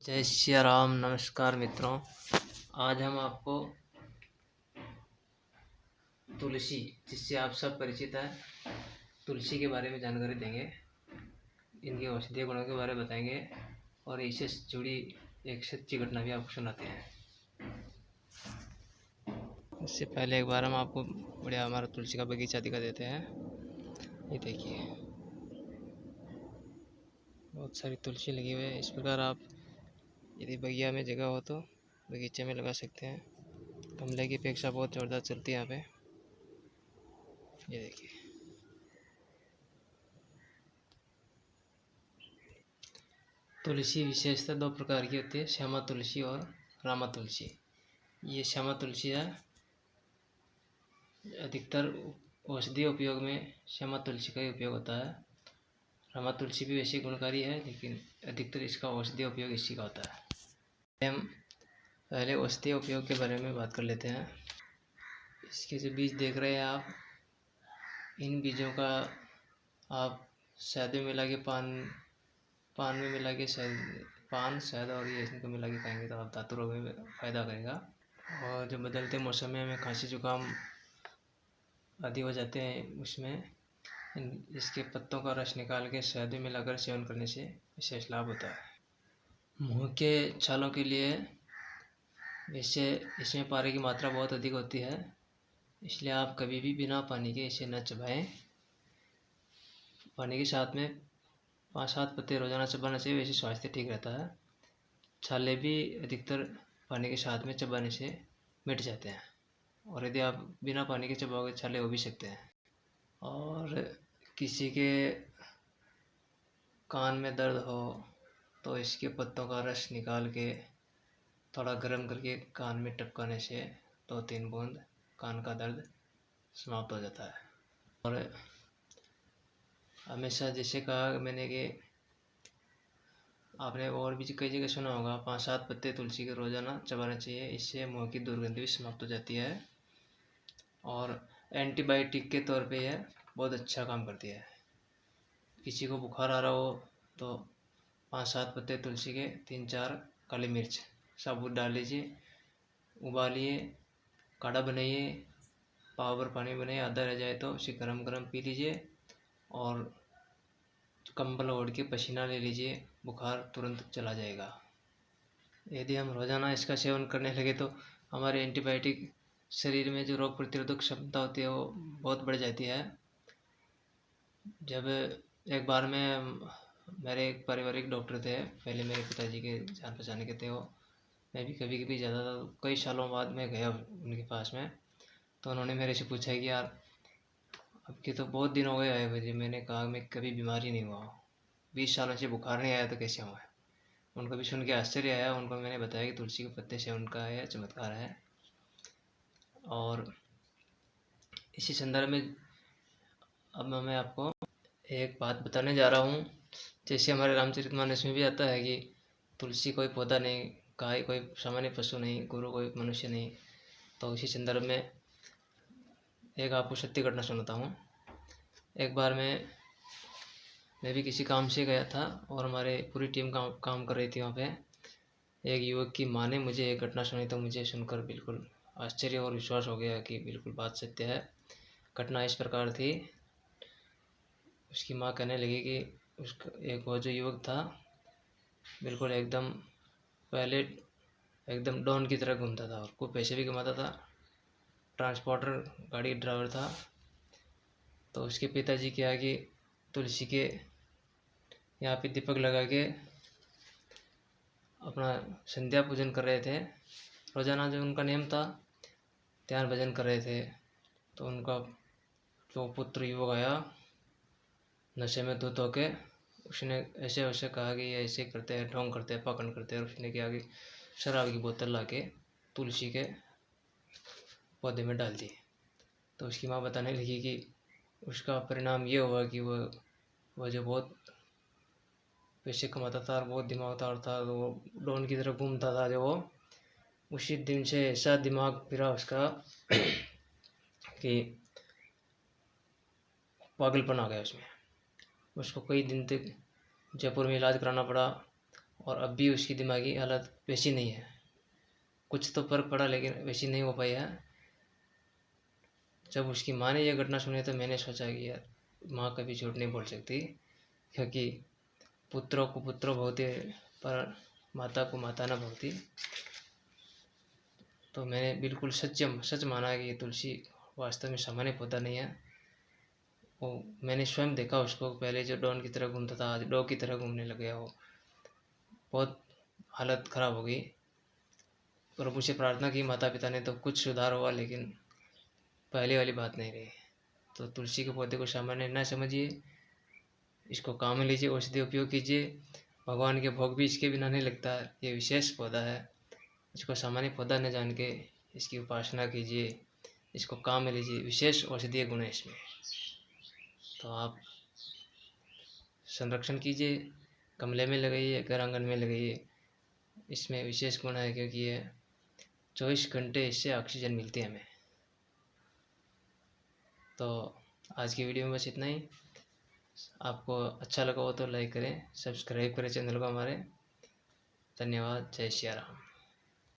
जय श्री राम। नमस्कार मित्रों, आज हम आपको तुलसी, जिससे आप सब परिचित हैं, तुलसी के बारे में जानकारी देंगे। इनके औषधीय गुणों के बारे में बताएंगे और इससे जुड़ी एक सच्ची घटना भी आपको सुनाते हैं। इससे पहले एक बार हम आपको बढ़िया हमारा तुलसी का बगीचा दिखा देते हैं। ये देखिए, बहुत सारी तुलसी लगी हुई है। इस प्रकार आप यदि बगिया में जगह हो तो बगीचे में लगा सकते हैं। गमले की अपेक्षा बहुत ज़ोरदार चलती है यहाँ पे। ये देखिए, तुलसी विशेषतः दो प्रकार की होती है, श्यामा तुलसी और रामा तुलसी। ये श्यामा तुलसी है, अधिकतर औषधीय उपयोग में श्यामा तुलसी का ही उपयोग होता है। रामा तुलसी भी वैसे गुणकारी है, लेकिन अधिकतर इसका औषधीय उपयोग इसी का होता है। हम पहले औषधीय उपयोग के बारे में बात कर लेते हैं। इसके जो बीज देख रहे हैं आप, इन बीजों का आप शहद में मिला के पान में मिला के शहद और ये इनको मिला के खाएंगे तो आप धातु रोग में फ़ायदा करेगा। और जो बदलते मौसम में हमें खांसी जुकाम आदि हो जाते हैं, उसमें इसके पत्तों का रस निकाल के शहद में मिलाकर सेवन करने से विशेष लाभ होता है। मुँह के छालों के लिए वैसे इसमें पारे की मात्रा बहुत अधिक होती है, इसलिए आप कभी भी बिना पानी के इसे न चबाएं। पानी के साथ में 5-7 पत्ते रोजाना चबाना चाहिए, वैसे स्वास्थ्य ठीक रहता है। छाले भी अधिकतर पानी के साथ में चबाने से मिट जाते हैं, और यदि आप बिना पानी के चबाओगे छाले हो भी सकते हैं। और किसी के कान में दर्द हो तो इसके पत्तों का रस निकाल के थोड़ा गर्म करके कान में टपकाने से 2-3 बूंद कान का दर्द समाप्त हो जाता है। और हमेशा जैसे कहा मैंने कि आपने और भी कई जगह सुना होगा, 5-7 पत्ते तुलसी के रोज़ाना चबाना चाहिए, इससे मुँह की दुर्गंध भी समाप्त हो जाती है। और एंटीबायोटिक के तौर पे यह बहुत अच्छा काम करती है। किसी को बुखार आ रहा हो तो 5-7 पत्ते तुलसी के, 3-4 काली मिर्च साबुत डाल लीजिए, उबालिए, काढ़ा बनाइए, पाव भर पानी बनाइए, आधा रह जाए तो उसे गरम गरम पी लीजिए और कंबल ओढ़ के पसीना ले लीजिए, बुखार तुरंत चला जाएगा। यदि हम रोज़ाना इसका सेवन करने लगे तो हमारे एंटीबायोटिक शरीर में जो रोग प्रतिरोधक क्षमता होती है वो बहुत बढ़ जाती है। जब एक बार मेरे एक पारिवारिक डॉक्टर थे, पहले मेरे पिताजी के जान पहचान के थे वो, मैं भी कभी कभी जाता था, कई सालों बाद मैं गया उनके पास में, तो उन्होंने मेरे से पूछा कि यार अब के तो बहुत दिन हो गए आए हुए। मैंने कहा मैं कभी बीमार ही नहीं हुआ हूँ, 20 सालों से बुखार नहीं आया तो कैसे हुआ है। उनको भी सुन के आश्चर्य आया। उनको मैंने बताया कि तुलसी के पत्ते से उनका यह चमत्कार है। और इसी संदर्भ में अब मैं आपको एक बात बताने जा रहा हूँ। जैसे हमारे रामचरितमानस में भी आता है कि तुलसी कोई पौधा नहीं, गाय कोई सामान्य पशु नहीं, गुरु कोई मनुष्य नहीं। तो इसी संदर्भ में एक आपको सत्य घटना सुनाता हूँ। एक बार मैं भी किसी काम से गया था और हमारे पूरी टीम काम कर रही थी वहाँ पे। एक युवक की माँ ने मुझे एक घटना सुनाई, तो मुझे सुनकर बिल्कुल आश्चर्य और विश्वास हो गया कि बिल्कुल बात सत्य है। घटना इस प्रकार थी, उसकी माँ कहने लगी कि उसका वो जो युवक था बिल्कुल एकदम पहले एकदम डॉन की तरह घूमता था और खूब पैसे भी कमाता था, ट्रांसपोर्टर गाड़ी ड्राइवर था। तो उसके पिताजी क्या कि तुलसी के यहाँ पे दीपक लगा के अपना संध्या पूजन कर रहे थे। रोज़ाना जो उनका नियम था, ध्यान भजन कर रहे थे। तो उनका जो पुत्र युवक आया नशे में धुत होके, उसने ऐसे वैसे कहा कि ये ऐसे करते हैं, ढोंग करते हैं, पाखंड करते हैं। और उसने क्या कि शराब की बोतल ला के तुलसी के पौधे में डाल दी। तो उसकी माँ बताने लगी कि उसका परिणाम ये हुआ कि वो जो बहुत पैसे कमाता था और बहुत दिमागदार था, तो वो डॉन की तरह घूमता था, जो वो उसी दिन से ऐसा दिमाग फिरा उसका कि पागलपन आ गया उसमें। उसको कई दिन तक जयपुर में इलाज कराना पड़ा और अब भी उसकी दिमागी हालत वैसी नहीं है। कुछ तो फ़र्क पड़ा लेकिन वैसी नहीं हो पाई है। जब उसकी माँ ने यह घटना सुनी तो मैंने सोचा कि यार माँ कभी झूठ नहीं बोल सकती, क्योंकि पुत्रों को पुत्र भवति पर माता को माता न भवति। तो मैंने बिल्कुल सच माना कि तुलसी वास्तव में सामान्य पौधा नहीं है। वो मैंने स्वयं देखा उसको, पहले जो डॉन की तरह घूमता था आज डॉग की तरह घूमने लग गया। वो बहुत हालत ख़राब हो गई। प्रभु से प्रार्थना की माता पिता ने तो कुछ सुधार हुआ, लेकिन पहले वाली बात नहीं रही। तो तुलसी के पौधे को सामान्य न समझिए, इसको काम में लीजिए, औषधि उपयोग कीजिए। भगवान के भोग भी इसके बिना नहीं लगता। ये विशेष पौधा है, इसको सामान्य पौधा न जान के इसकी उपासना कीजिए, इसको काम में लीजिए। विशेष औषधीय गुण है इसमें, तो आप संरक्षण कीजिए, गमले में लगाइए, घर आंगन में लगाइए। इसमें विशेष गुण है क्योंकि ये 24 घंटे इससे ऑक्सीजन मिलती है हमें। तो आज की वीडियो में बस इतना ही। आपको अच्छा लगा हो तो लाइक करें, सब्सक्राइब करें चैनल को हमारे। धन्यवाद। जय श्री राम।